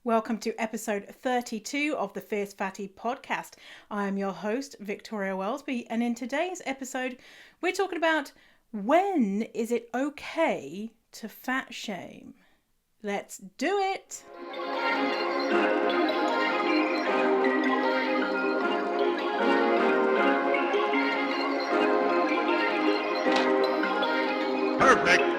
Welcome to episode 32 of the Fierce Fatty podcast. I am your host, Victoria Wellesby, and in today's episode, we're talking about when is it okay to fat shame? Let's do it! Perfect.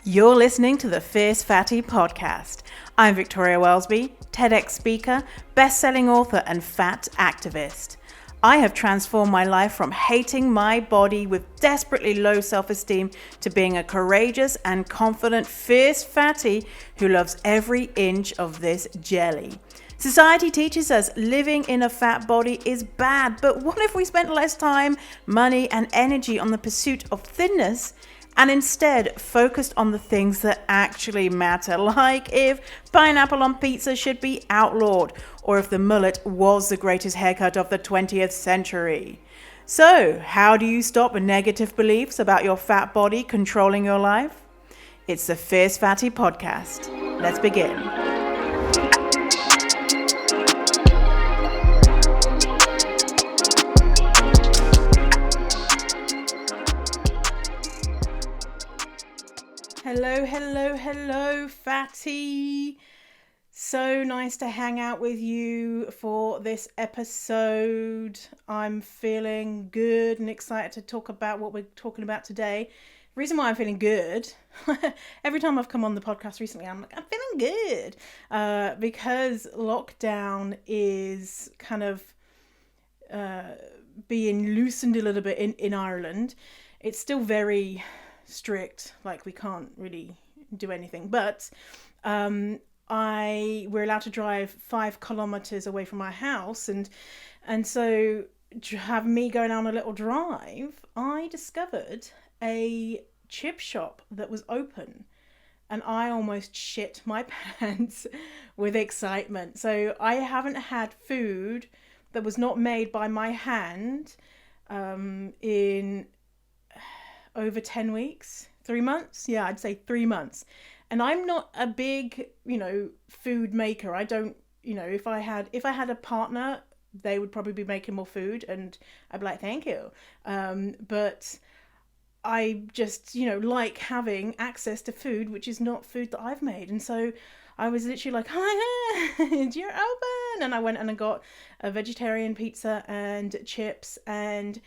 You're listening to the Fierce Fatty podcast. I'm Victoria Wellesby, TEDx speaker, best-selling author, and fat activist. I have transformed my life from hating my body with desperately low self-esteem to being a courageous and confident fierce fatty who loves every inch of this jelly. Society teaches us living in a fat body is bad, but what if we spent less time, money, and energy on the pursuit of thinness and instead focused on the things that actually matter, like if pineapple on pizza should be outlawed, or if the mullet was the greatest haircut of the 20th century. So, how do you stop negative beliefs about your fat body controlling your life? It's the Fierce Fatty podcast. Let's begin. Hello, fatty. So nice to hang out with you for this episode. I'm feeling good and excited to talk about what we're talking about today. The reason why I'm feeling good, every time I've come on the podcast recently, I'm feeling good because lockdown is kind of being loosened a little bit in Ireland. It's still very strict, like we can't really do anything, but we're allowed to drive 5 kilometers away from our house, and so to have me going on a little drive, I discovered a chip shop that was open, and I almost shit my pants with excitement. So I haven't had food that was not made by my hand in over 10 weeks, 3 months. Yeah, I'd say 3 months. And I'm not a big, food maker. I don't, if I had a partner, they would probably be making more food and I'd be like, thank you. But I just, like having access to food, which is not food that I've made. And so I was literally like, hi, you're open. And I went and I got a vegetarian pizza and chips, and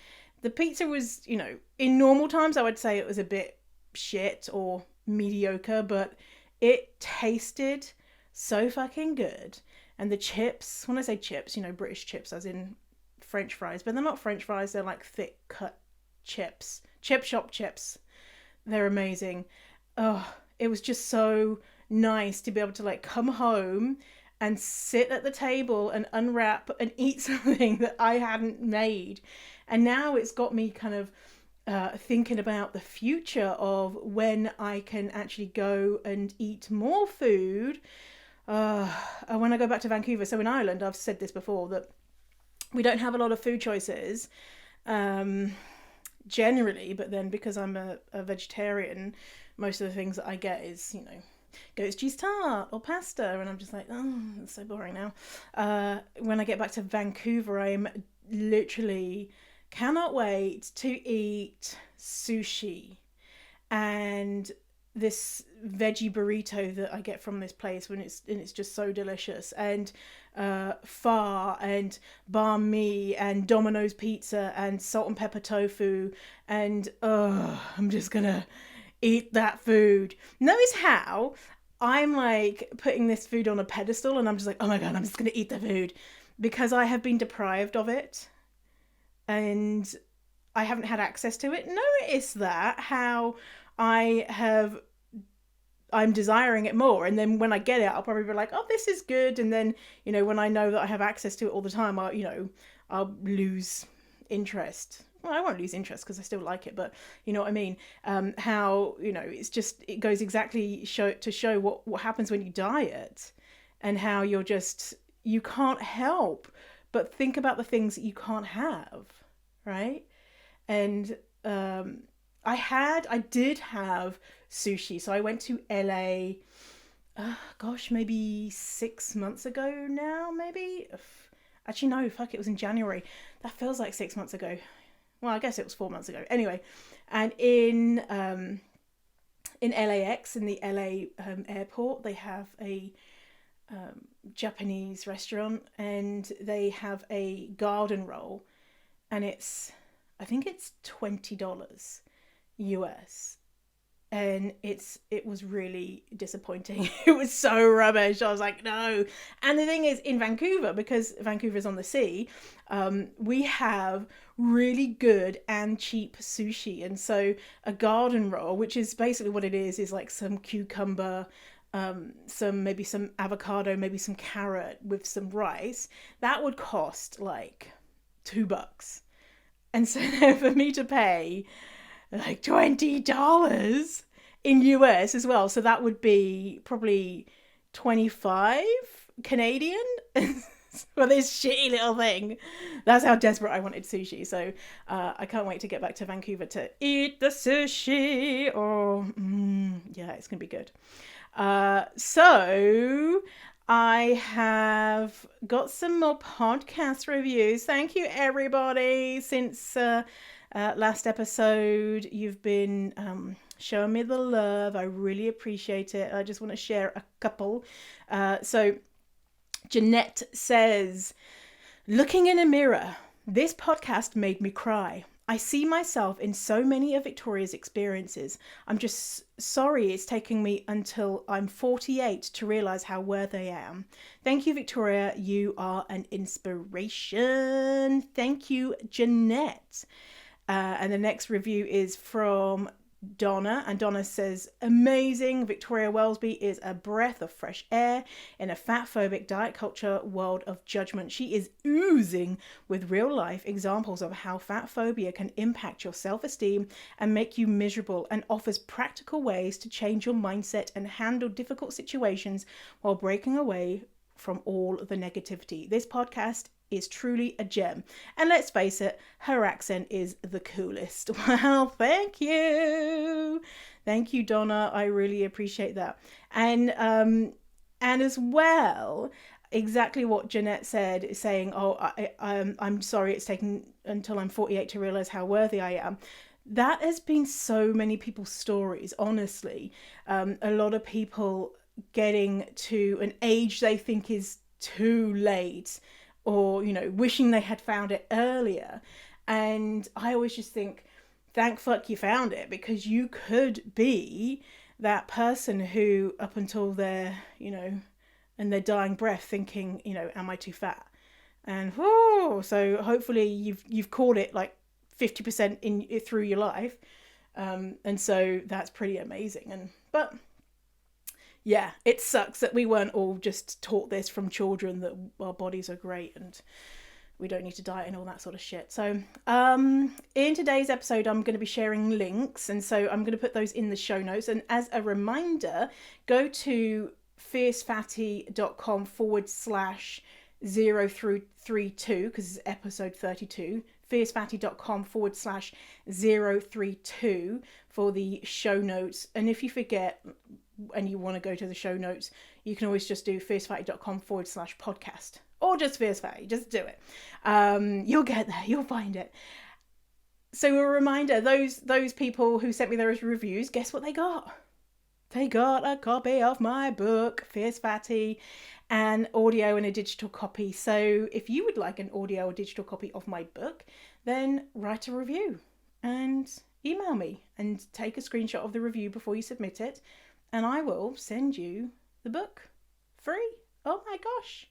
the pizza was, in normal times, I would say it was a bit shit or mediocre, but it tasted so fucking good. And the chips, when I say chips, British chips as in French fries, but they're not French fries, they're like thick cut chips, chip shop chips. They're amazing. Oh, it was just so nice to be able to come home and sit at the table and unwrap and eat something that I hadn't made. And now it's got me kind of thinking about the future of when I can actually go and eat more food when I go back to Vancouver. So in Ireland, I've said this before, that we don't have a lot of food choices generally, but then because I'm a vegetarian, most of the things that I get is, goat's cheese tart or pasta, and I'm just like, oh, that's so boring now. When I get back to Vancouver, I'm literally cannot wait to eat sushi and this veggie burrito that I get from this place when it's just so delicious, and pho and banh mi and Domino's pizza and salt and pepper tofu, and I'm just gonna eat that food. Notice how I'm putting this food on a pedestal, and I'm just like, oh my god, I'm just gonna eat the food because I have been deprived of it and I haven't had access to it. Notice that how I'm desiring it more, and then when I get it, I'll probably be like, oh, this is good, and then when I know that I have access to it all the time, I'll lose interest. Well, I won't lose interest because I still like it, but you know what I mean. How it's just, it goes exactly to show what happens when you diet, and how you can't help but think about the things that you can't have, right? And I did have sushi. So I went to LA gosh, maybe 6 months ago now, maybe. Actually, no, fuck, it was in January. That feels like 6 months ago. Well, I guess it was 4 months ago. Anyway, and in LAX, in the LA airport, they have a Japanese restaurant, and they have a garden roll, and I think it's $20 US, and it was really disappointing. It was so rubbish. I was like, no. And the thing is, in Vancouver, because Vancouver's on the sea, we have really good and cheap sushi. And so a garden roll, which is basically what it is like some cucumber, maybe some avocado, maybe some carrot with some rice, that would cost like $2. And so for me to pay like $20 in US as well, so that would be probably 25 Canadian for this shitty little thing. That's how desperate I wanted sushi. So I can't wait to get back to Vancouver to eat the sushi. Oh, yeah, it's gonna be good. So I have got some more podcast reviews. Thank you, everybody. Since last episode, you've been showing me the love. I really appreciate it. I just want to share a couple. So Jeanette says, looking in a mirror, this podcast made me cry. I see myself in so many of Victoria's experiences. I'm just sorry it's taking me until I'm 48 to realise how worthy I am. Thank you, Victoria. You are an inspiration. Thank you, Jeanette. And the next review is from Donna, and Donna says, amazing. Victoria Wellesby is a breath of fresh air in a fatphobic diet culture world of judgment. She is oozing with real life examples of how fatphobia can impact your self-esteem and make you miserable, and offers practical ways to change your mindset and handle difficult situations while breaking away from all the negativity. This podcast is truly a gem. And let's face it, her accent is the coolest. Well, thank you. Thank you, Donna. I really appreciate that. And as well, exactly what Jeanette said, saying, I'm sorry it's taken until I'm 48 to realize how worthy I am. That has been so many people's stories, honestly. A lot of people getting to an age they think is too late, or, wishing they had found it earlier. And I always just think, thank fuck you found it, because you could be that person who, up until their, and their dying breath, thinking, am I too fat? And so hopefully you've caught it like 50% through your life. And so that's pretty amazing. But yeah, it sucks that we weren't all just taught this from children, that our bodies are great and we don't need to diet and all that sort of shit. So in today's episode, I'm going to be sharing links, and so I'm going to put those in the show notes. And as a reminder, go to fiercefatty.com/032, because it's episode 32, fiercefatty.com/032 for the show notes. And if you forget and you want to go to the show notes, you can always just do fiercefatty.com/podcast, or just Fierce Fatty. Just do it. You'll get there. You'll find it. So a reminder, those people who sent me those reviews, guess what they got? They got a copy of my book, Fierce Fatty, an audio and a digital copy. So if you would like an audio or digital copy of my book, then write a review and email me and take a screenshot of the review before you submit it, and I will send you the book free. Oh my gosh.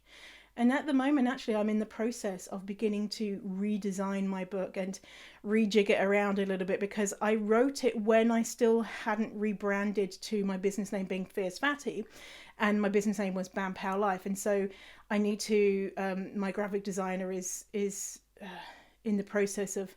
And at the moment, actually, I'm in the process of beginning to redesign my book and rejig it around a little bit, because I wrote it when I still hadn't rebranded to my business name being Fierce Fatty, and my business name was Bam Pow Life. And so I need to, my graphic designer is in the process of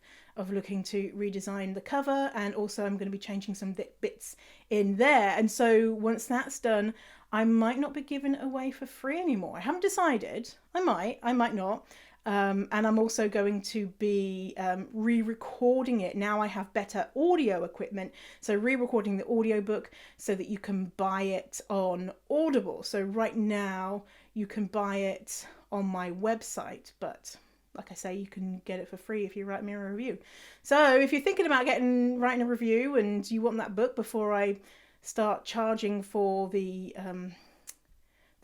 looking to redesign the cover, and also I'm going to be changing some bits in there. And so once that's done, I might not be giving it away for free anymore. I haven't decided. I might not. And I'm also going to be re-recording it. Now I have better audio equipment. So re-recording the audiobook so that you can buy it on Audible. So right now you can buy it on my website, but like I say, you can get it for free if you write me a review. So if you're thinking about writing a review and you want that book before I start charging for the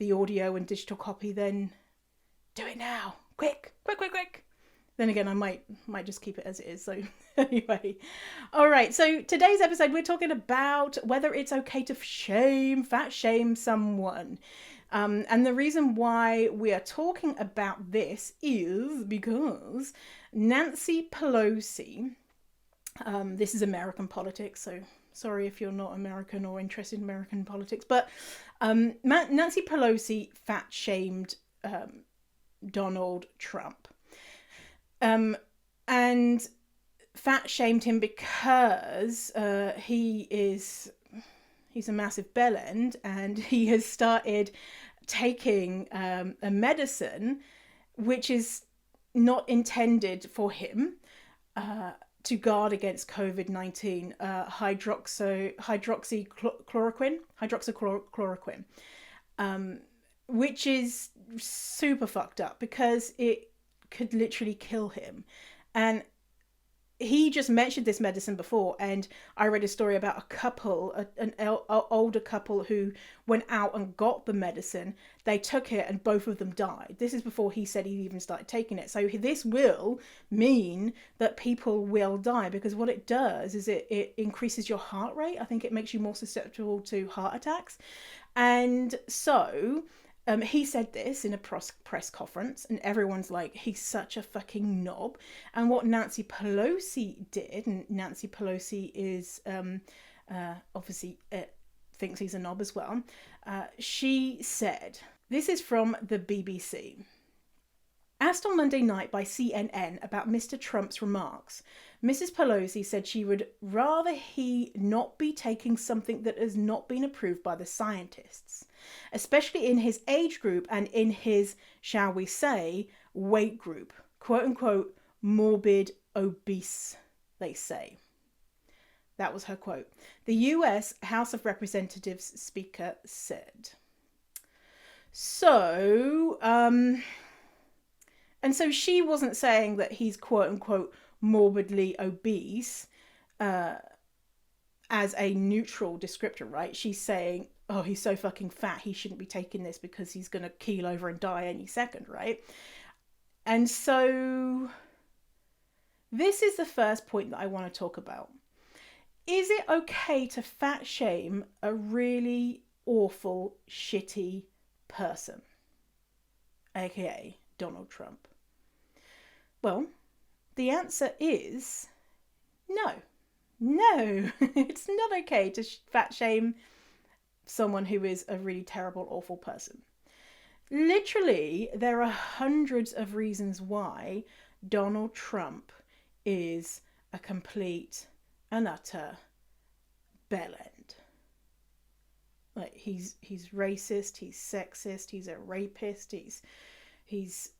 audio and digital copy, then do it now. Quick. Then again, I might just keep it as it is. So anyway, all right. So today's episode, we're talking about whether it's okay to fat shame someone. And the reason why we are talking about this is because Nancy Pelosi, this is American politics, so sorry if you're not American or interested in American politics, but Nancy Pelosi fat shamed Donald Trump. And fat shamed him because he's a massive bellend, and he has started taking a medicine which is not intended for him to guard against COVID-19, hydroxychloroquine, which is super fucked up because it could literally kill him. And he just mentioned this medicine before, and I read a story about a couple, an older couple who went out and got the medicine. They took it and both of them died. This is before he said he even started taking it. So this will mean that people will die, because what it does is it increases your heart rate. I think it makes you more susceptible to heart attacks. And so he said this in a press conference, and everyone's like, he's such a fucking knob. And what Nancy Pelosi did, and Nancy Pelosi is obviously thinks he's a knob as well. She said, this is from the BBC. Asked on Monday night by CNN about Mr. Trump's remarks, Mrs. Pelosi said she would rather he not be taking something that has not been approved by the scientists, especially in his age group and in his, shall we say, weight group, quote unquote, morbid obese, they say. That was her quote. The US House of Representatives speaker said. So, and so she wasn't saying that he's quote unquote morbidly obese as a neutral descriptor, right? She's saying, oh, he's so fucking fat, he shouldn't be taking this because he's going to keel over and die any second, right? And so this is the first point that I want to talk about. Is it okay to fat shame a really awful, shitty person, aka Donald Trump? Well, the answer is no. No, it's not okay to fat shame someone who is a really terrible, awful person. Literally, there are hundreds of reasons why Donald Trump is a complete and utter bellend. Like, he's racist, he's sexist, he's a rapist, he's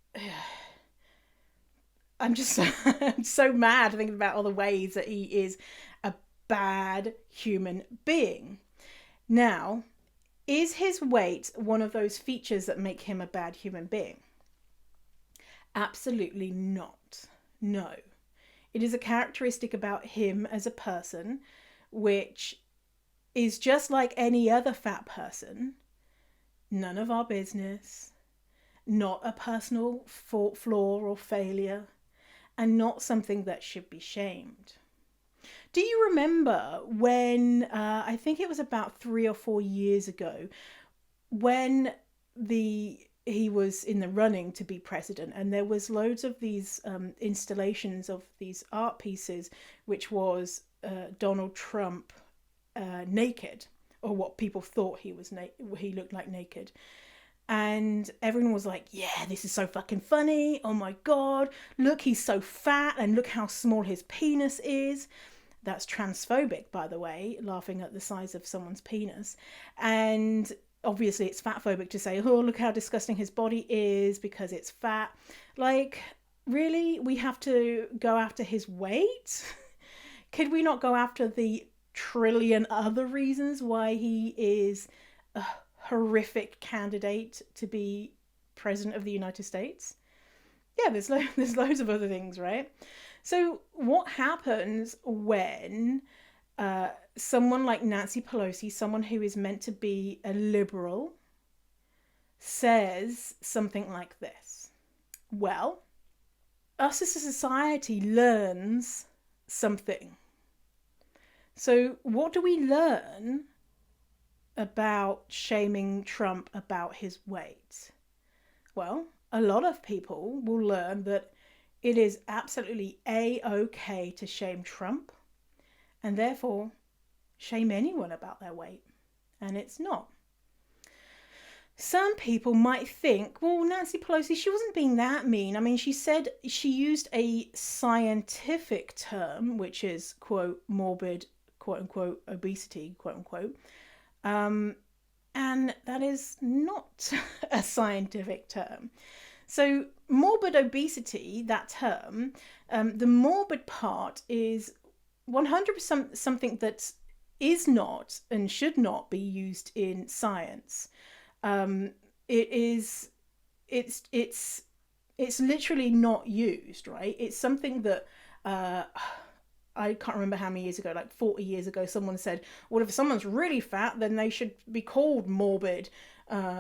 I'm just I'm so mad thinking about all the ways that he is a bad human being. Now, is his weight one of those features that make him a bad human being? Absolutely not. No. It is a characteristic about him as a person, which is just like any other fat person. None of our business. Not a personal flaw or failure. And not something that should be shamed. Do you remember when, I think it was about 3 or 4 years ago, when he was in the running to be president, and there was loads of these installations of these art pieces, which was Donald Trump naked, or what people thought he looked like naked. And everyone was like, yeah, this is so fucking funny. Oh my God, look, he's so fat, and look how small his penis is. That's transphobic, by the way, laughing at the size of someone's penis. And obviously it's fatphobic to say, oh, look how disgusting his body is because it's fat. Like, really? We have to go after his weight? Could we not go after the trillion other reasons why he is a horrific candidate to be president of the United States? Yeah, there's loads of other things, right? So what happens when someone like Nancy Pelosi, someone who is meant to be a liberal, says something like this? Well, us as a society learns something. So what do we learn about shaming Trump about his weight? Well, a lot of people will learn that it is absolutely a-okay to shame Trump, and therefore shame anyone about their weight. And it's not. Some people might think, well, Nancy Pelosi, she wasn't being that mean. I mean, she said she used a scientific term, which is, quote, morbid, quote unquote, obesity, quote unquote. And that is not a scientific term. So morbid obesity, that term, the morbid part is 100% something that is not and should not be used in science. It's literally not used, right? It's something that I can't remember how many years ago, like 40 years ago, someone said, well, if someone's really fat, then they should be called morbid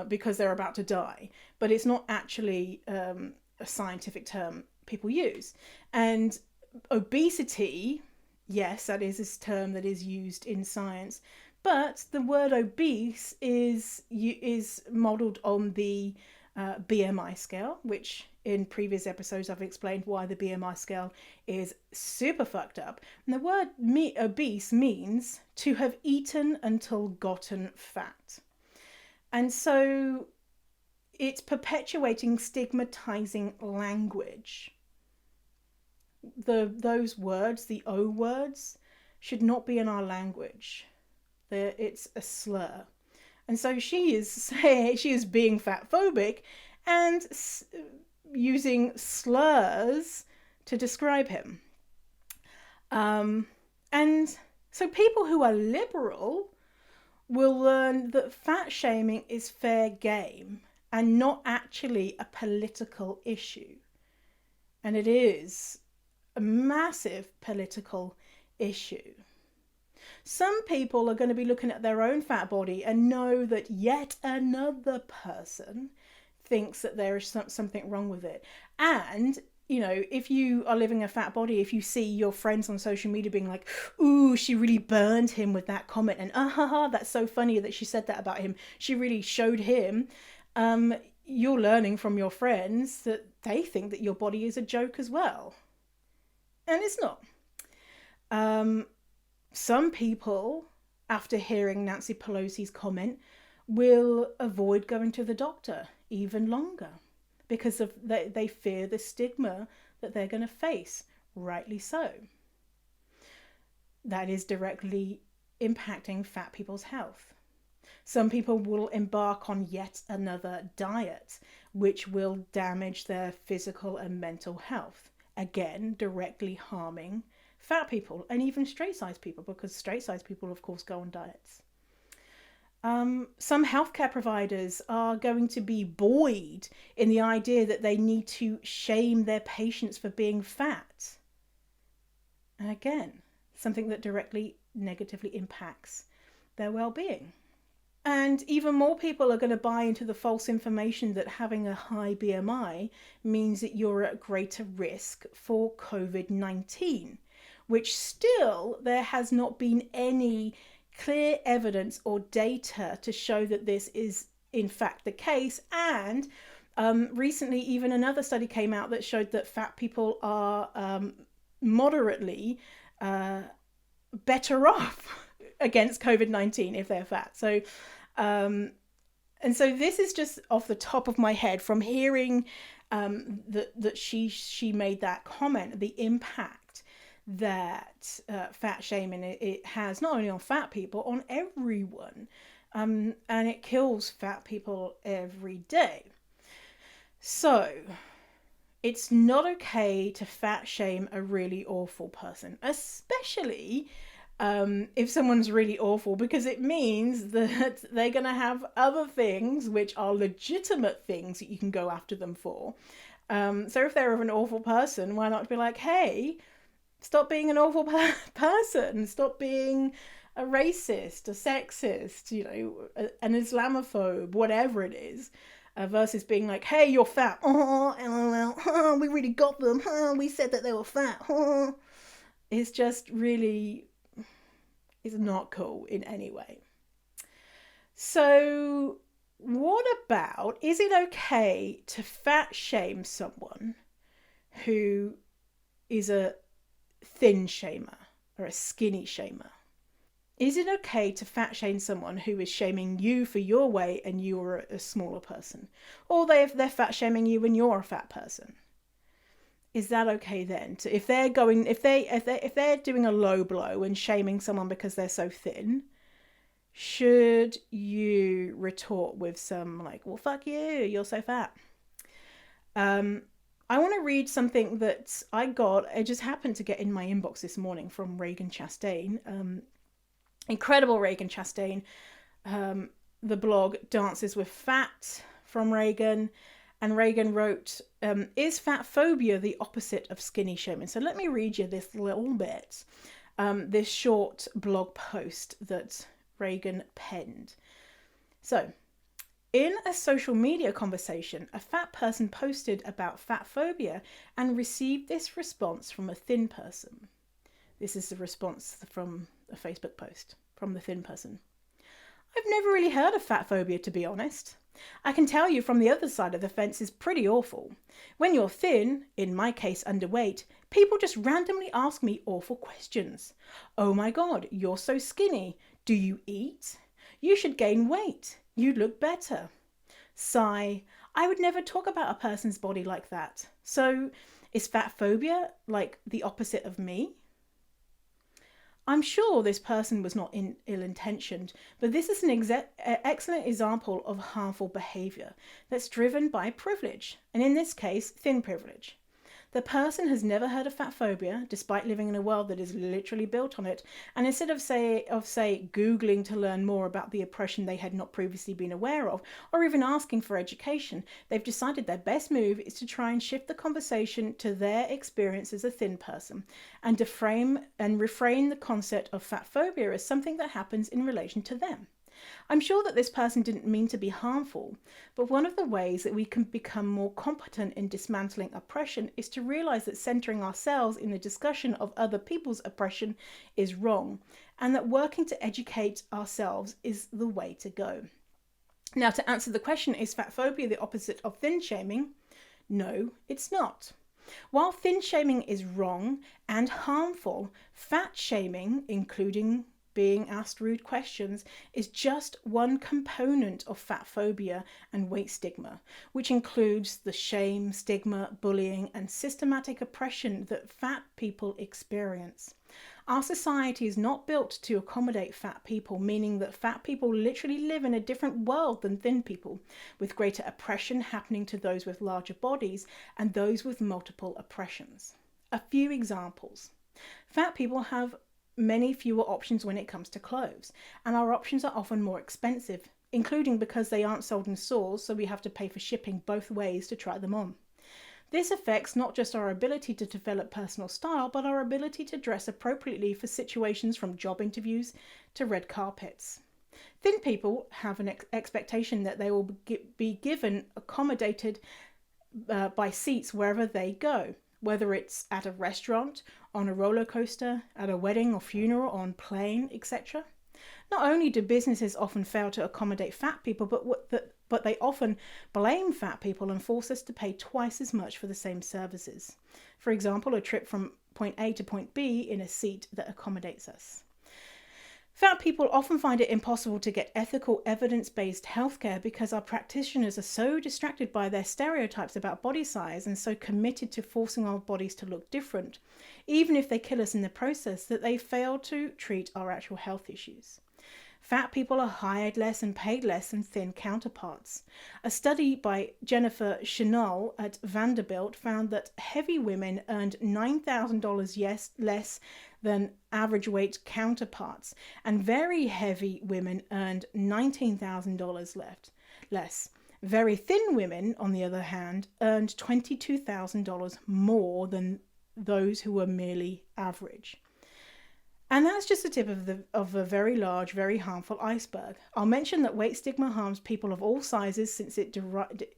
because they're about to die. But it's not actually a scientific term people use. And obesity, yes, that is a term that is used in science. But the word obese is modeled on the BMI scale, which in previous episodes I've explained why the BMI scale is super fucked up. And the word obese means to have eaten until gotten fat. And so it's perpetuating stigmatizing language. Those words, the O words, should not be in our language. It's a slur. And so she is being fatphobic and using slurs to describe him. And so people who are liberal will learn that fat shaming is fair game and not actually a political issue. And it is a massive political issue. Some people are going to be looking at their own fat body and know that yet another person thinks that there is something wrong with it. And, you know, if you are living a fat body, if you see your friends on social media being like, ooh, she really burned him with that comment, and that's so funny that she said that about him, she really showed him, you're learning from your friends that they think that your body is a joke as well. And it's not. Some people, after hearing Nancy Pelosi's comment, will avoid going to the doctor even longer because they fear the stigma that they're going to face, rightly so. That is directly impacting fat people's health. Some people will embark on yet another diet, which will damage their physical and mental health, again, directly harming fat people and even straight-sized people, because straight-sized people, of course, go on diets. Some healthcare providers are going to be buoyed in the idea that they need to shame their patients for being fat. And again, something that directly negatively impacts their well-being. And even more people are going to buy into the false information that having a high BMI means that you're at greater risk for COVID-19, which still there has not been any clear evidence or data to show that this is in fact the case. And recently even another study came out that showed that fat people are moderately better off against COVID-19 if they're fat. So and so this is just off the top of my head from hearing that she made that comment, the impact that fat shaming it has not only on fat people, on everyone. and it kills fat people every day. So it's not okay to fat shame a really awful person, especially if someone's really awful, because it means that they're going to have other things which are legitimate things that you can go after them for. So if they're an awful person, why not be like, hey, stop being an awful person, stop being a racist, a sexist, an Islamophobe, whatever it is. Versus being like, hey, you're fat. Oh, LOL. Oh, we really got them. Oh, we said that they were fat. Oh. It's just really, it's not cool in any way. So what about, is it okay to fat shame someone who is a thin shamer or a skinny shamer? Is it okay to fat shame someone who is shaming you for your weight and you're a smaller person? Or they're fat shaming you when you're a fat person? Is that okay then? If they're doing a low blow and shaming someone because they're so thin, should you retort with some like, well, fuck you, you're so fat? I want to read something that I got. I just happened to get in my inbox this morning from Reagan Chastain. Incredible Reagan Chastain. The blog Dances with Fat from Reagan. And Reagan wrote, is fatphobia the opposite of skinny shaming? So let me read you this little bit. This short blog post that Reagan penned. So, in a social media conversation, a fat person posted about fatphobia and received this response from a thin person. This is the response from a Facebook post from the thin person. I've never really heard of fatphobia, to be honest. I can tell you from the other side of the fence is pretty awful. When you're thin, in my case underweight, people just randomly ask me awful questions. Oh my God, you're so skinny. Do you eat? You should gain weight. You'd look better. Sigh. I would never talk about a person's body like that. So, is fatphobia like the opposite of me? I'm sure this person was not ill-intentioned, but this is an excellent example of harmful behaviour that's driven by privilege, and in this case, thin privilege. The person has never heard of fatphobia, despite living in a world that is literally built on it, and instead of Googling to learn more about the oppression they had not previously been aware of, or even asking for education, they've decided their best move is to try and shift the conversation to their experience as a thin person, and reframe the concept of fatphobia as something that happens in relation to them. I'm sure that this person didn't mean to be harmful, but one of the ways that we can become more competent in dismantling oppression is to realize that centering ourselves in the discussion of other people's oppression is wrong, and that working to educate ourselves is the way to go. Now, to answer the question, is fatphobia the opposite of thin shaming? No, it's not. While thin shaming is wrong and harmful, fat shaming, including being asked rude questions, is just one component of fatphobia and weight stigma, which includes the shame, stigma, bullying, and systematic oppression that fat people experience. Our society is not built to accommodate fat people, meaning that fat people literally live in a different world than thin people, with greater oppression happening to those with larger bodies and those with multiple oppressions. A few examples. Fat people have many fewer options when it comes to clothes, and our options are often more expensive, including because they aren't sold in stores, so we have to pay for shipping both ways to try them on. This affects not just our ability to develop personal style, but our ability to dress appropriately for situations from job interviews to red carpets. Thin people have an expectation that they will be given accommodated by seats wherever they go, whether it's at a restaurant, on a roller coaster, at a wedding or funeral, on plane, etc. Not only do businesses often fail to accommodate fat people, but they often blame fat people and force us to pay twice as much for the same services. For example, a trip from point A to point B in a seat that accommodates us. Fat people often find it impossible to get ethical, evidence-based healthcare because our practitioners are so distracted by their stereotypes about body size and so committed to forcing our bodies to look different, even if they kill us in the process, that they fail to treat our actual health issues. Fat people are hired less and paid less than thin counterparts. A study by Jennifer Chenal at Vanderbilt found that heavy women earned $9,000 less than average weight counterparts, and very heavy women earned $19,000 less. Very thin women, on the other hand, earned $22,000 more than those who were merely average. And that's just the tip of a very large, very harmful iceberg. I'll mention that weight stigma harms people of all sizes, since it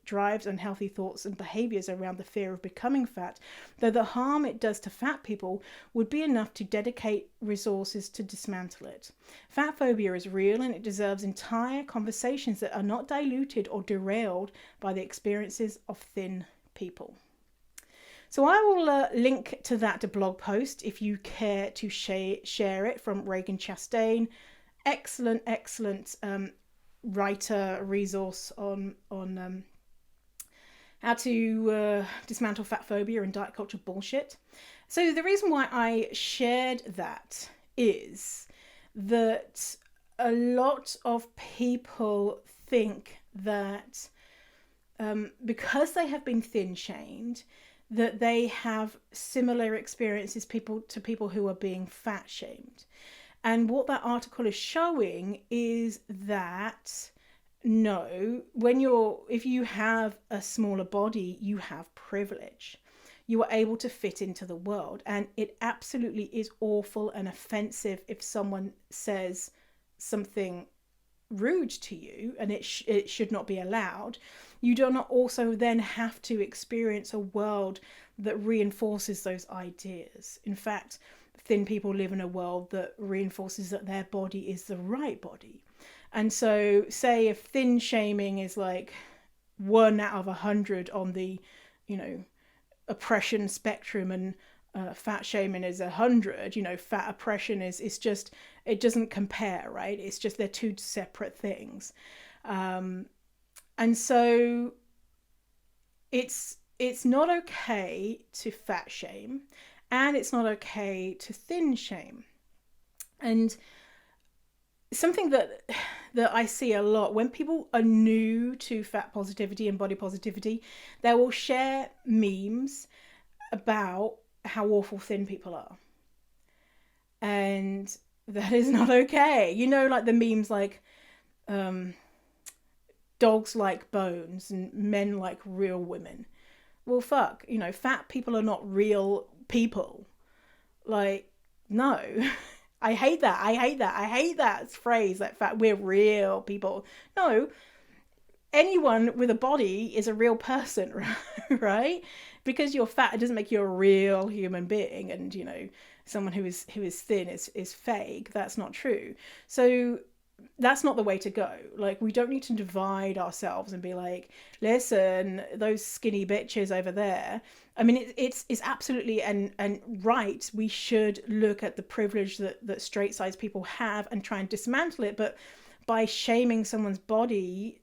drives unhealthy thoughts and behaviors around the fear of becoming fat, though the harm it does to fat people would be enough to dedicate resources to dismantle it. Fatphobia is real, and it deserves entire conversations that are not diluted or derailed by the experiences of thin people. So I will link to that blog post if you care to share it, from Reagan Chastain. Excellent writer resource on how to dismantle fat phobia and diet culture bullshit. So the reason why I shared that is that a lot of people think that because they have been thin shamed, that they have similar experiences to people who are being fat shamed. And what that article is showing is that no, if you have a smaller body, you have privilege. You are able to fit into the world, and it absolutely is awful and offensive if someone says something rude to you, and it should not be allowed. You do not also then have to experience a world that reinforces those ideas. In fact, thin people live in a world that reinforces that their body is the right body. And so say if thin shaming is like 1 out of 100 on the, oppression spectrum, and fat shaming is 100, fat oppression is just, it doesn't compare, right? It's just they're two separate things. And so it's not okay to fat shame, and it's not okay to thin shame. And something that I see a lot when people are new to fat positivity and body positivity, they will share memes about how awful thin people are. And that is not okay. Like the memes like dogs like bones and men like real women. Well, fuck, fat people are not real people. Like, no. I hate that phrase, that fat, we're real people. No, anyone with a body is a real person, right? Because you're fat, it doesn't make you a real human being. And, someone who is thin is fake. That's not true. So that's not the way to go. Like, we don't need to divide ourselves and be like, listen, those skinny bitches over there. I mean, it's absolutely and right. We should look at the privilege that straight size people have and try and dismantle it. But by shaming someone's body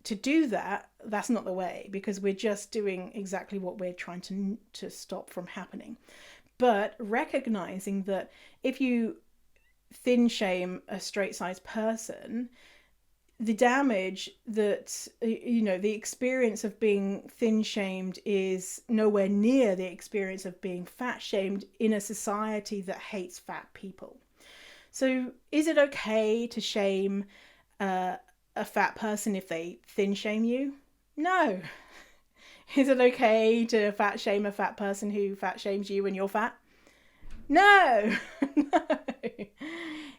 to do that, that's not the way, because we're just doing exactly what we're trying to stop from happening. But recognizing that if you thin shame a straight size person, the damage that, the experience of being thin shamed is nowhere near the experience of being fat shamed in a society that hates fat people. So is it okay to shame a fat person if they thin shame you? No. Is it okay to fat shame a fat person who fat shames you when you're fat? No.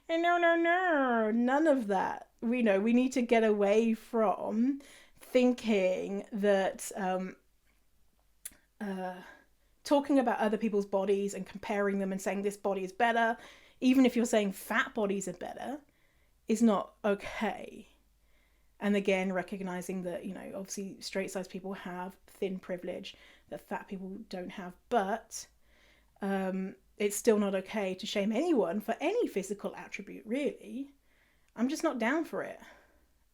No, none of that. We need to get away from thinking that talking about other people's bodies and comparing them and saying this body is better, even if you're saying fat bodies are better, is not okay. And again, recognizing that, obviously straight size people have thin privilege that fat people don't have, but it's still not okay to shame anyone for any physical attribute, really. I'm just not down for it.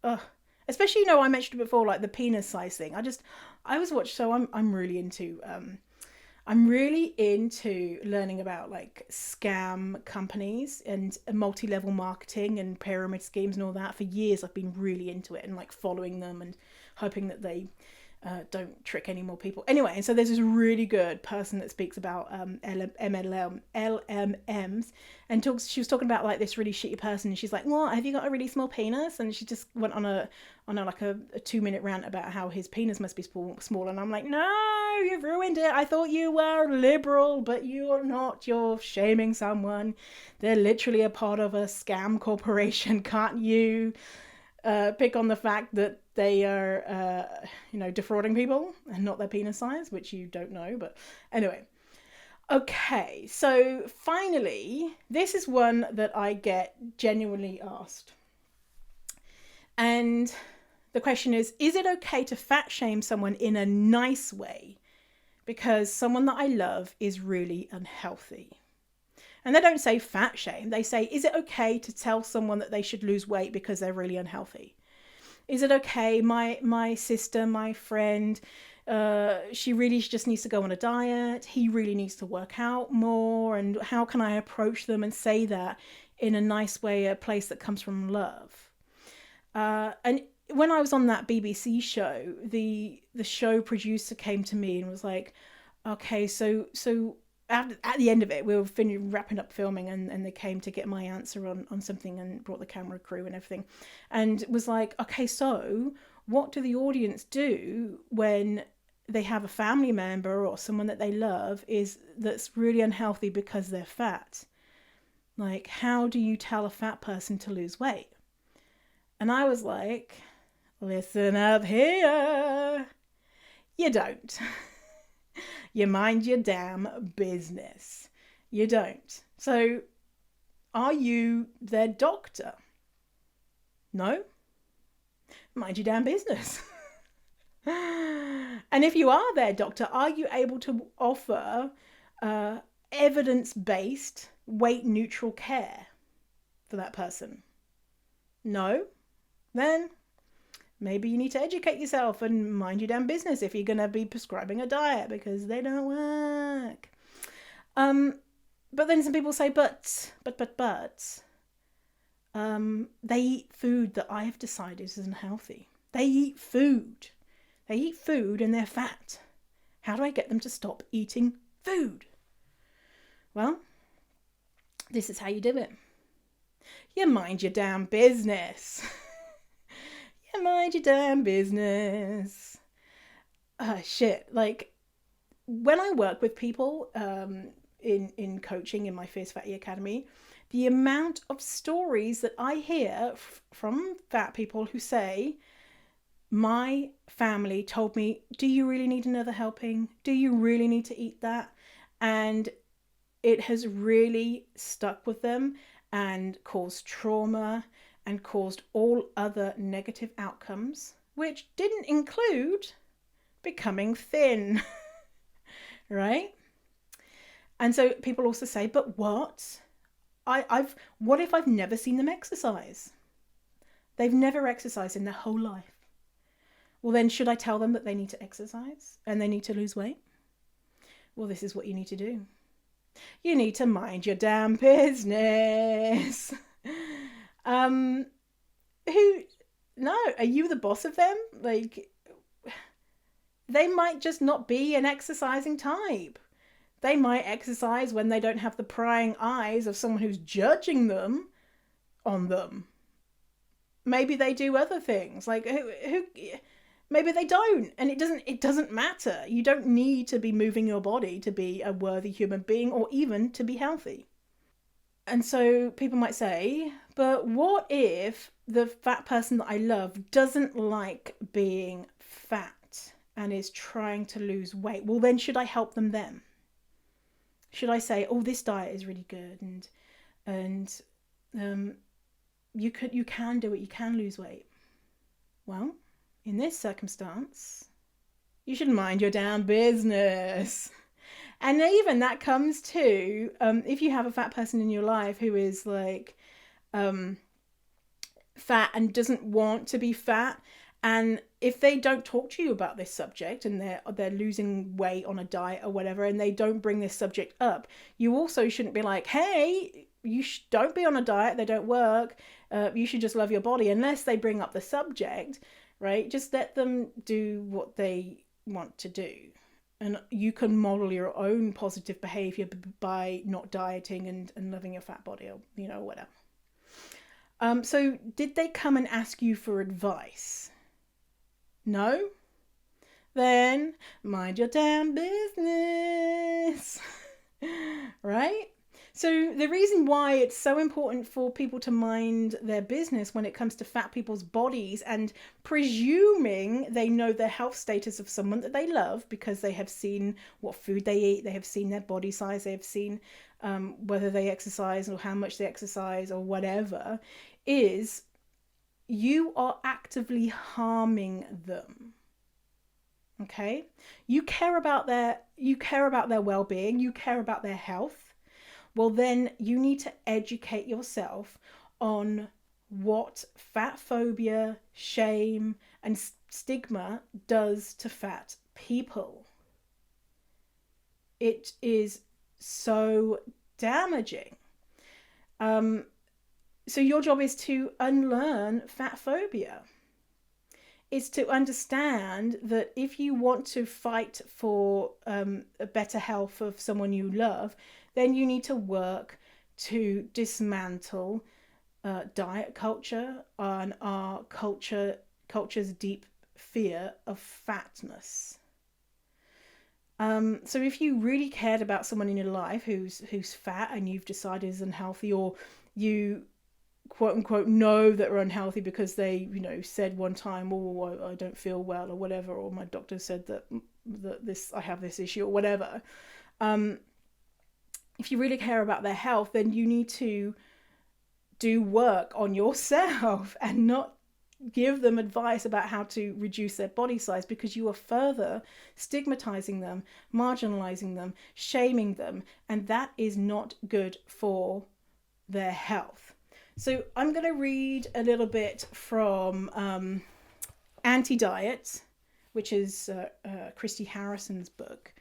Ugh. Especially, I mentioned it before, like the penis size thing. I'm really into, I'm really into learning about like scam companies and multi-level marketing and pyramid schemes and all that. For years, I've been really into it and like following them and hoping that they don't trick any more people. Anyway, and so there's this really good person that speaks about LMMs and talks. She was talking about like this really shitty person, and she's like, "What? Have you got a really small penis?" And she just went on a like a 2-minute rant about how his penis must be small. And I'm like, "No, you've ruined it. I thought you were liberal, but you're not. You're shaming someone. They're literally a part of a scam corporation. Can't you pick on the fact that they are, defrauding people and not their penis size, which you don't know. But anyway, okay. So finally, this is one that I get genuinely asked. And the question is it okay to fat shame someone in a nice way because someone that I love is really unhealthy? And they don't say fat shame. They say, is it okay to tell someone that they should lose weight because they're really unhealthy? Is it okay? My sister, my friend, she really just needs to go on a diet. He really needs to work out more. And how can I approach them and say that in a nice way, a place that comes from love? And when I was on that BBC show, the show producer came to me and was like, okay, so at the end of it, we were wrapping up filming, and they came to get my answer on something and brought the camera crew and everything, and was like, okay, so what do the audience do when they have a family member or someone that they love that's really unhealthy because they're fat? Like, how do you tell a fat person to lose weight? And I was like, listen up here. You don't. You mind your damn business. You don't. So, are you their doctor? No? Mind your damn business. And if you are their doctor, are you able to offer evidence-based, weight-neutral care for that person? No? Then maybe you need to educate yourself and mind your damn business if you're going to be prescribing a diet, because they don't work. But then some people say, but, they eat food that I have decided is unhealthy. They eat food. They eat food and they're fat. How do I get them to stop eating food? Well, this is how you do it. You mind your damn business. You mind your damn business. Shit. Like, when I work with people in coaching in my Fierce Fatty Academy, the amount of stories that I hear from fat people who say, my family told me, do you really need another helping? Do you really need to eat that? And it has really stuck with them and caused trauma and caused all other negative outcomes, which didn't include becoming thin, right? And so people also say, but what? What if I've never seen them exercise? They've never exercised in their whole life. Well, then should I tell them that they need to exercise and they need to lose weight? Well, this is what you need to do. You need to mind your damn business. No, are you the boss of them? Like, they might just not be an exercising type. They might exercise when they don't have the prying eyes of someone who's judging them on them. Maybe they do other things. Like, who maybe they don't, and it doesn't matter. You don't need to be moving your body to be a worthy human being or even to be healthy. And so people might say, but what if the fat person that I love doesn't like being fat and is trying to lose weight? Well, then should I help them then? Should I say, oh, this diet is really good and you can do it, you can lose weight? Well, in this circumstance, you should mind your damn business. And even that comes to, if you have a fat person in your life who is like fat and doesn't want to be fat And if they don't talk to you about this subject and they're losing weight on a diet or whatever, and they don't bring this subject up, you also shouldn't be like, hey, don't be on a diet, they don't work, you should just love your body, unless they bring up the subject, right? Just let them do what they want to do. And you can model your own positive behavior by not dieting and loving your fat body, or, whatever. So did they come and ask you for advice? No? Then mind your damn business. Right? So the reason why it's so important for people to mind their business when it comes to fat people's bodies, and presuming they know the health status of someone that they love because they have seen what food they eat, they have seen their body size, they have seen whether they exercise or how much they exercise or whatever, is you are actively harming them. Okay? You care about their well-being, you care about their health. Well, then you need to educate yourself on what fat phobia, shame, and stigma does to fat people. It is so damaging. So your job is to unlearn fat phobia. It's to understand that if you want to fight for a better health of someone you love, then you need to work to dismantle diet culture and our culture's deep fear of fatness. So if you really cared about someone in your life who's fat and you've decided is unhealthy, or you quote unquote know that are unhealthy because they said one time, oh, I don't feel well or whatever, or my doctor said that I have this issue or whatever, if you really care about their health, then you need to do work on yourself and not give them advice about how to reduce their body size, because you are further stigmatizing them, marginalizing them, shaming them, and that is not good for their health. So I'm going to read a little bit from Anti-Diet, which is Christy Harrison's book,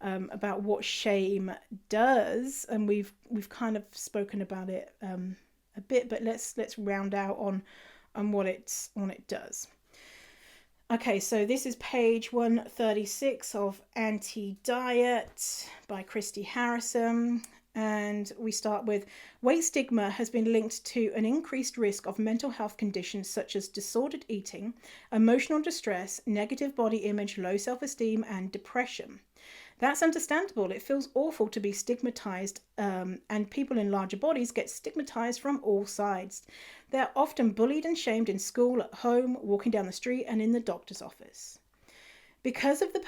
about what shame does, and we've kind of spoken about it a bit, but let's round out on what it does. Okay, so this is page 136 of Anti-Diet by Christy Harrison. And we start with, weight stigma has been linked to an increased risk of mental health conditions such as disordered eating, emotional distress, negative body image, low self-esteem, and depression. That's understandable. It feels awful to be stigmatized, and people in larger bodies get stigmatized from all sides. They're often bullied and shamed in school, at home, walking down the street, and in the doctor's office. Because of the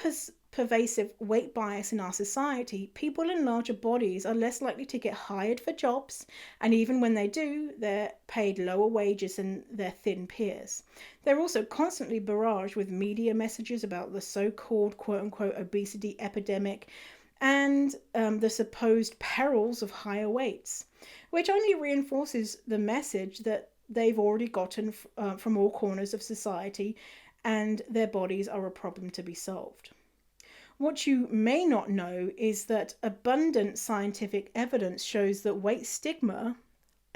pervasive weight bias in our society, people in larger bodies are less likely to get hired for jobs, and even when they do, they're paid lower wages than their thin peers. They're also constantly barraged with media messages about the so-called quote-unquote obesity epidemic and the supposed perils of higher weights, which only reinforces the message that they've already gotten from all corners of society, and their bodies are a problem to be solved. What you may not know is that abundant scientific evidence shows that weight stigma,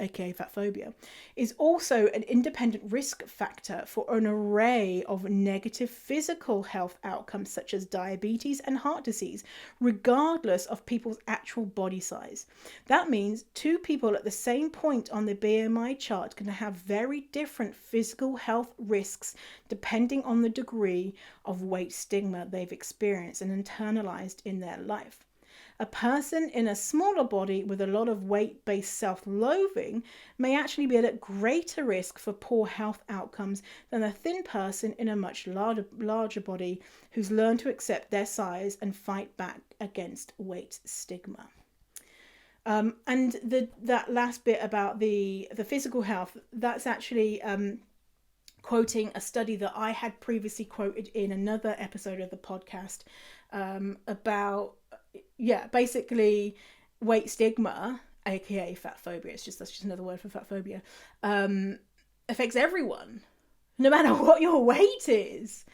aka fatphobia, is also an independent risk factor for an array of negative physical health outcomes such as diabetes and heart disease, regardless of people's actual body size. That means two people at the same point on the BMI chart can have very different physical health risks depending on the degree of weight stigma they've experienced and internalized in their life. A person in a smaller body with a lot of weight-based self-loathing may actually be at greater risk for poor health outcomes than a thin person in a much larger body who's learned to accept their size and fight back against weight stigma. And that last bit about the physical health, that's actually quoting a study that I had previously quoted in another episode of the podcast about basically weight stigma, aka fatphobia. That's just another word for fatphobia. Affects everyone, no matter what your weight is.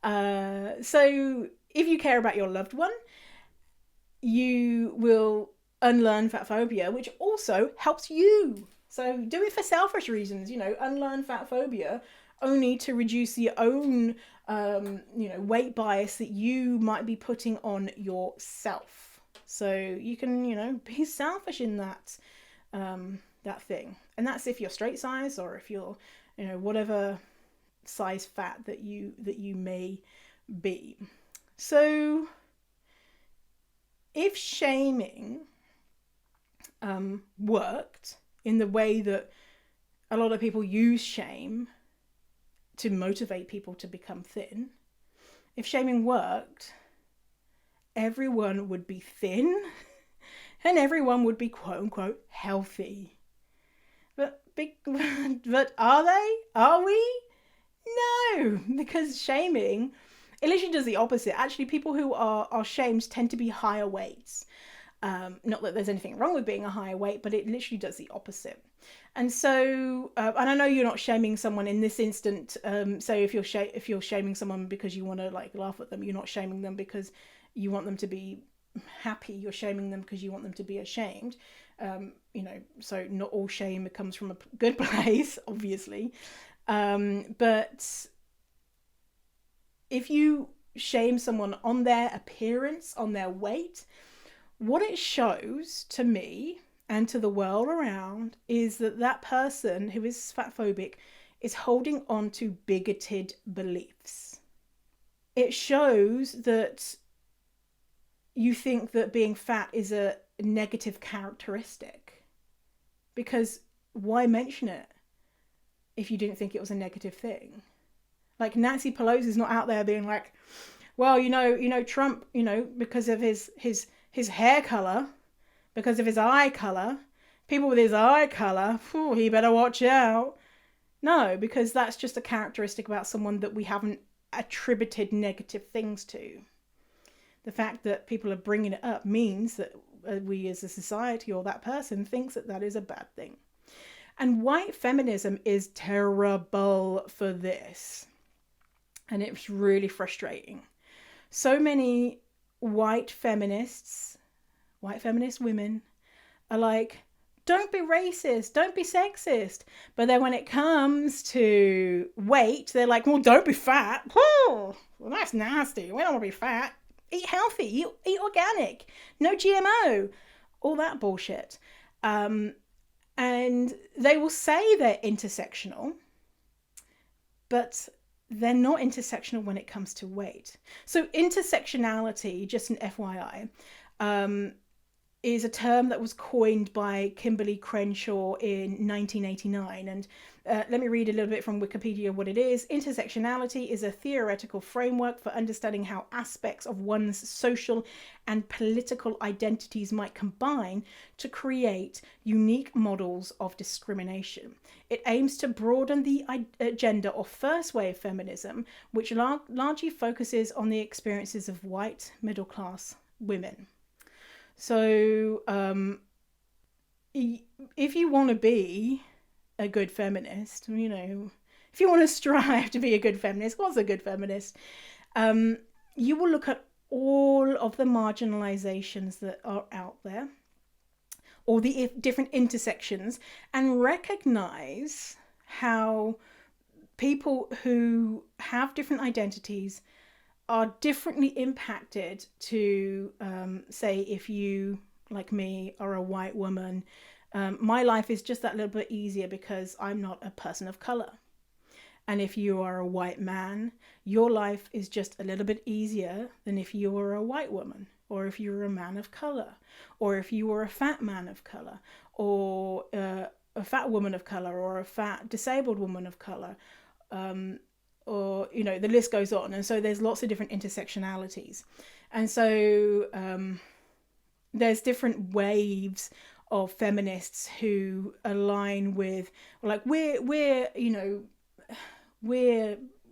So if you care about your loved one, you will unlearn fat phobia, which also helps you. So do it for selfish reasons, unlearn fat phobia only to reduce your own, weight bias that you might be putting on yourself. So you can, be selfish in that thing. And that's if you're straight size or if you're, whatever size fat that you may be. So if shaming worked in the way that a lot of people use shame to motivate people to become thin, if shaming worked, everyone would be thin and everyone would be quote unquote healthy. But are they? Are we? No, because shaming, it literally does the opposite. Actually, people who are shamed tend to be higher weights. Not that there's anything wrong with being a higher weight, but it literally does the opposite. And so, and I know you're not shaming someone in this instant. So if you're shaming someone because you want to laugh at them, you're not shaming them because you want them to be happy. You're shaming them because you want them to be ashamed. So not all shame comes from a good place, obviously. But if you shame someone on their appearance, on their weight, what it shows to me and to the world around is that person who is fatphobic is holding on to bigoted beliefs. It shows that you think that being fat is a negative characteristic, because why mention it if you didn't think it was a negative thing? Like Nancy Pelosi's not out there being like, well, Trump, because of his hair color, because of his eye color, people with his eye color, he better watch out. No, because that's just a characteristic about someone that we haven't attributed negative things to. The fact that people are bringing it up means that we as a society or that person thinks that is a bad thing. And white feminism is terrible for this. And it's really frustrating. So many white feminist women are like, don't be racist, don't be sexist. But then when it comes to weight, they're like, well, don't be fat. Well, that's nasty. We don't want to be fat. Eat healthy, eat organic, no GMO, all that bullshit. And they will say they're intersectional, but they're not intersectional when it comes to weight. So intersectionality, just an FYI, is a term that was coined by Kimberly Crenshaw in 1989. And let me read a little bit from Wikipedia what it is. Intersectionality is a theoretical framework for understanding how aspects of one's social and political identities might combine to create unique models of discrimination. It aims to broaden the agenda of first wave feminism, which largely focuses on the experiences of white middle-class women. So if you want to be a good feminist, if you want to strive to be a good feminist, what's a good feminist? You will look at all of the marginalizations that are out there, or the different intersections, and recognize how people who have different identities are differently impacted to, say, if you, like me, are a white woman. My life is just that little bit easier because I'm not a person of color. And if you are a white man, your life is just a little bit easier than if you were a white woman, or if you were a man of color, or if you were a fat man of color, or a fat woman of color, or a fat disabled woman of color. Or, the list goes on. And so there's lots of different intersectionalities. And so there's different waves of feminists who align with, like, we're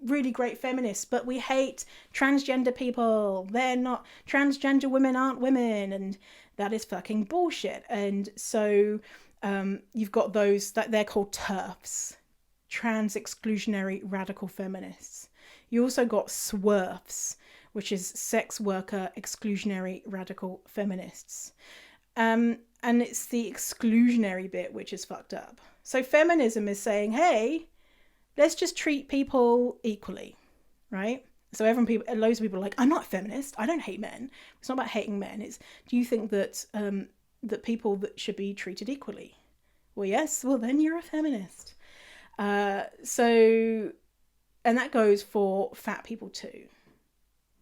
really great feminists, but we hate transgender people. They're not, transgender women aren't women. And that is fucking bullshit. And so you've got those that they're called TERFs. trans exclusionary radical feminists. You also got SWERFs, which is sex worker exclusionary radical feminists. And it's the exclusionary bit which is fucked up. So feminism is saying, hey, let's just treat people equally, right? So loads of people are like, I'm not a feminist. I don't hate men. It's not about hating men. It's, do you think that that people that should be treated equally? Well, yes. Well, then you're a feminist. So, and that goes for fat people too.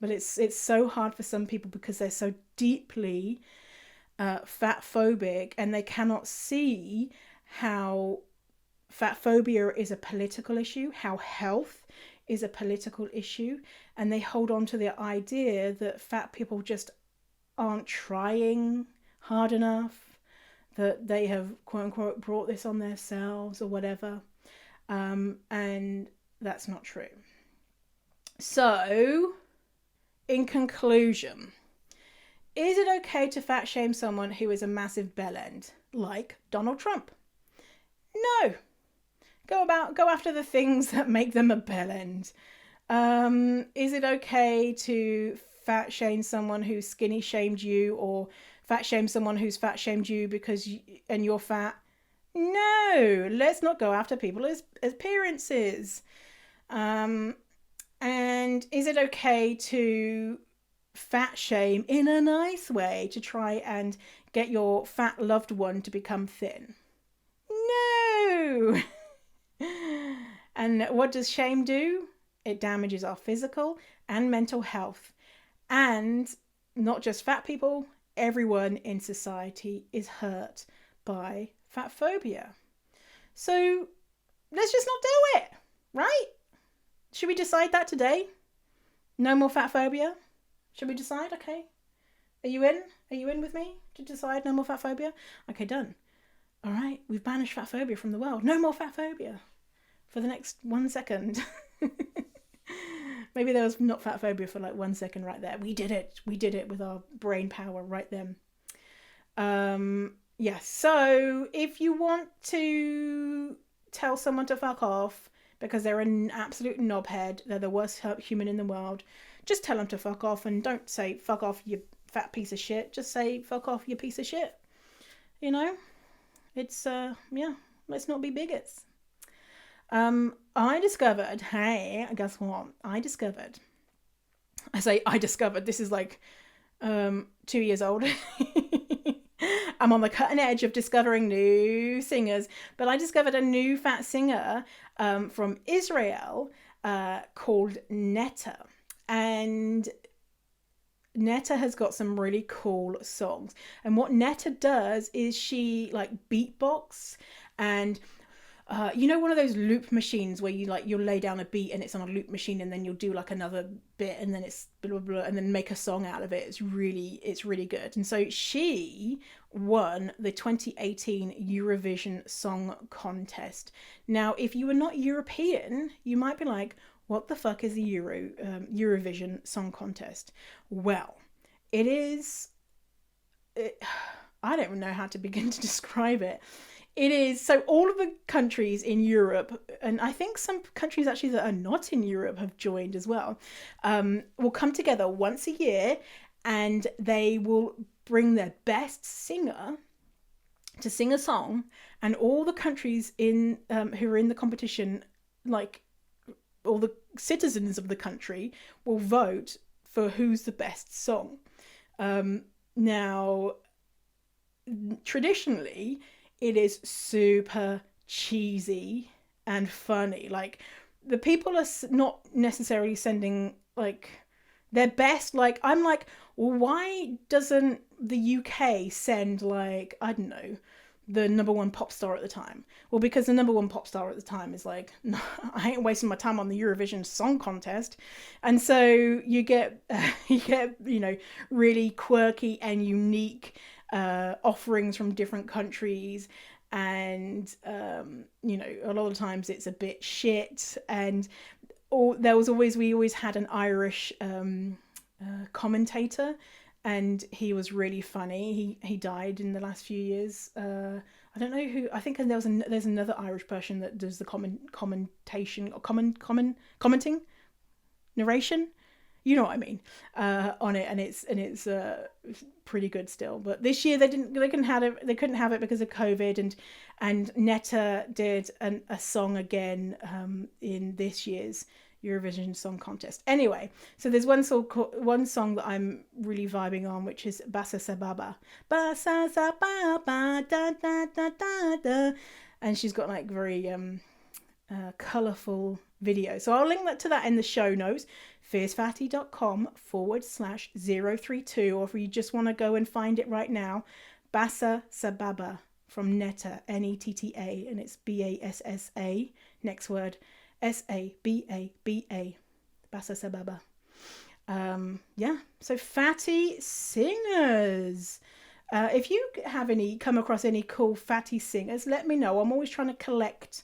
But it's so hard for some people because they're so deeply fat phobic, and they cannot see how fat phobia is a political issue, how health is a political issue, and they hold on to the idea that fat people just aren't trying hard enough, that they have quote unquote brought this on themselves or whatever, and that's not true. So, in conclusion, is it okay to fat shame someone who is a massive bellend, like Donald Trump? No. Go after the things that make them a bellend. Is it okay to fat shame someone who skinny shamed you, or fat shame someone who's fat shamed you because you're fat? No. Let's not go after people's appearances. And is it okay to fat shame in a nice way to try and get your fat loved one to become thin? No. And what does shame do? It damages our physical and mental health. And not just fat people, everyone in society is hurt by fat phobia. So let's just not do it, right? Should we decide that today? No more fat phobia? Should we decide? Okay. Are you in? Are you in with me to decide no more fat phobia? Okay, done. All right, we've banished fat phobia from the world. No more fat phobia for the next 1 second. Maybe there was not fat phobia for like 1 second right there. We did it. We did it with our brain power right then. Yeah, so if you want to tell someone to fuck off because they're an absolute knobhead, they're the worst human in the world, just tell them to fuck off, and don't say fuck off, you fat piece of shit. Just say fuck off, you piece of shit. You know? It's, yeah, let's not be bigots. I discovered, hey, guess what? I discovered, this is like 2 years old. I'm on the cutting edge of discovering new singers, but I discovered a new fat singer from Israel called Netta. And Netta has got some really cool songs. And what Netta does is she like beatbox, and you know, one of those loop machines where you'll lay down a beat and it's on a loop machine, and then you'll do like another bit and then it's blah, blah, blah, and then make a song out of it. It's really good. And so she won the 2018 Eurovision Song Contest. Now, if you were not European, you might be like, what the fuck is the Eurovision Song Contest? Well, it is... I don't even know how to begin to describe it. It is, so all of the countries in Europe, and I think some countries actually that are not in Europe have joined as well, will come together once a year, and they will bring their best singer to sing a song, and all the countries in who are in the competition, like all the citizens of the country, will vote for who's the best song. Now, traditionally, it is super cheesy and funny. Like, the people are not necessarily sending like their best. Like, I'm like, well, why doesn't the UK send, like, I don't know, the number one pop star at the time? Well, because the number one pop star at the time is like, no, I ain't wasting my time on the Eurovision Song Contest. And so you get you know, really quirky and unique offerings from different countries, and you know, a lot of times it's a bit shit. And we always had an Irish commentator, and he was really funny. He died in the last few years. I don't know who. I think there's another Irish person that does the commentation or commenting narration. You know what I mean, on it, and it's pretty good still. But this year they couldn't have it because of COVID, and Netta did a song again in this year's Eurovision Song Contest. Anyway, so there's one song that I'm really vibing on, which is Bassa Sababa, Bassa Sababa, da da da da da, and she's got like very colourful video. So I'll link to that in the show notes, fiercefatty.com/032, or if you just want to go and find it right now, Bassa Sababa from Netta, Netta, and it's Bassa, next word, Sababa, Bassa Sababa. Yeah, so fatty singers. If you come across any cool fatty singers, let me know. I'm always trying to collect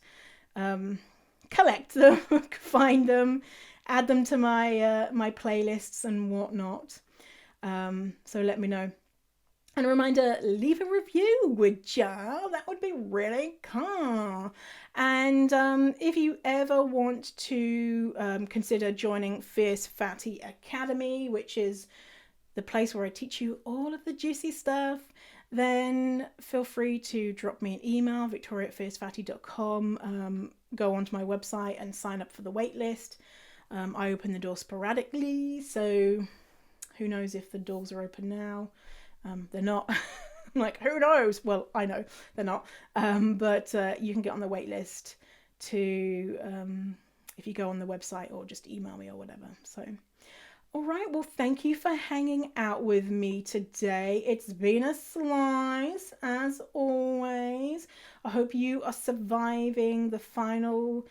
them, find them, add them to my playlists and whatnot. So let me know. And a reminder, leave a review, would ya? That would be really cool. And if you ever want to consider joining Fierce Fatty Academy, which is the place where I teach you all of the juicy stuff, then feel free to drop me an email, victoria@fiercefatty.com. Go onto my website and sign up for the waitlist. I open the door sporadically, so who knows if the doors are open now. They're not. I'm like, who knows? Well, I know they're not. But you can get on the wait list to if you go on the website or just email me or whatever. So, all right. Well, thank you for hanging out with me today. It's been a slice as always. I hope you are surviving the final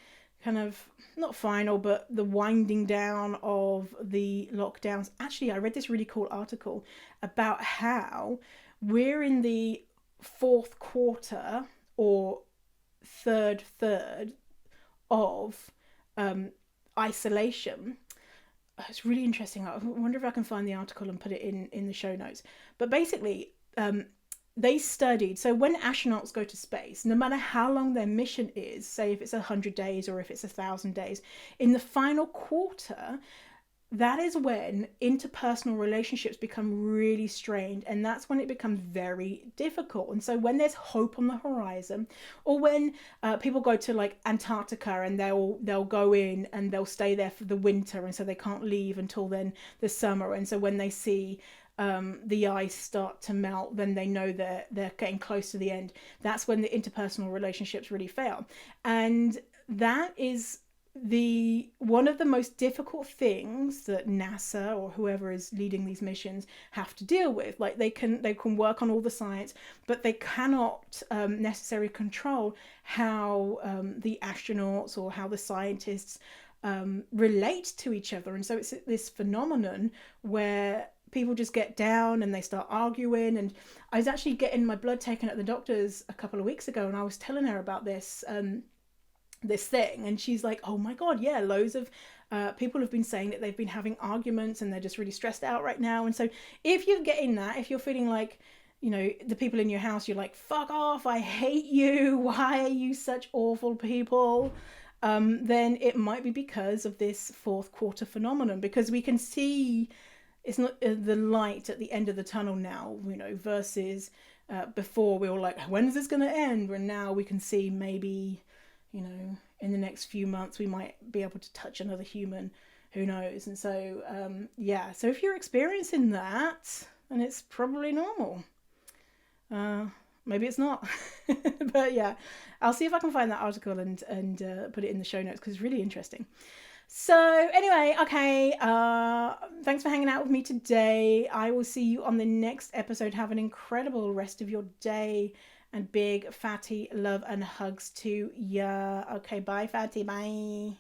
not final, but the winding down of the lockdowns. Actually, I read this really cool article about how we're in the fourth quarter or third of isolation. It's really interesting. I wonder if I can find the article and put it in the show notes. But basically, they studied, so when astronauts go to space, no matter how long their mission is, say if it's 100 days or if it's 1,000 days, in the final quarter, that is when interpersonal relationships become really strained, and that's when it becomes very difficult. And so when there's hope on the horizon, or when people go to like Antarctica and they'll go in and they'll stay there for the winter, and so they can't leave until then the summer, and so when they see the ice start to melt, then they know they're getting close to the end. That's when the interpersonal relationships really fail, and that is one of the most difficult things that NASA or whoever is leading these missions have to deal with. Like they can work on all the science, but they cannot necessarily control how the astronauts or how the scientists relate to each other. And so it's this phenomenon where people just get down and they start arguing. And I was actually getting my blood taken at the doctor's a couple of weeks ago, and I was telling her about this thing, and she's like, oh my god, yeah, loads of people have been saying that they've been having arguments and they're just really stressed out right now. And so if you're getting that, if you're feeling like, you know, the people in your house, you're like, fuck off, I hate you, why are you such awful people, then it might be because of this fourth quarter phenomenon, because we can see it's not the light at the end of the tunnel now, you know, versus before we were like, when is this going to end? And now we can see maybe, you know, in the next few months we might be able to touch another human, who knows. And so yeah, so if you're experiencing that, then it's probably normal. Maybe it's not. But yeah, I'll see if I can find that article and put it in the show notes, because it's really interesting. So anyway, okay, thanks for hanging out with me today. I will see you on the next episode. Have an incredible rest of your day, and big fatty love and hugs to ya. Okay, bye fatty, bye.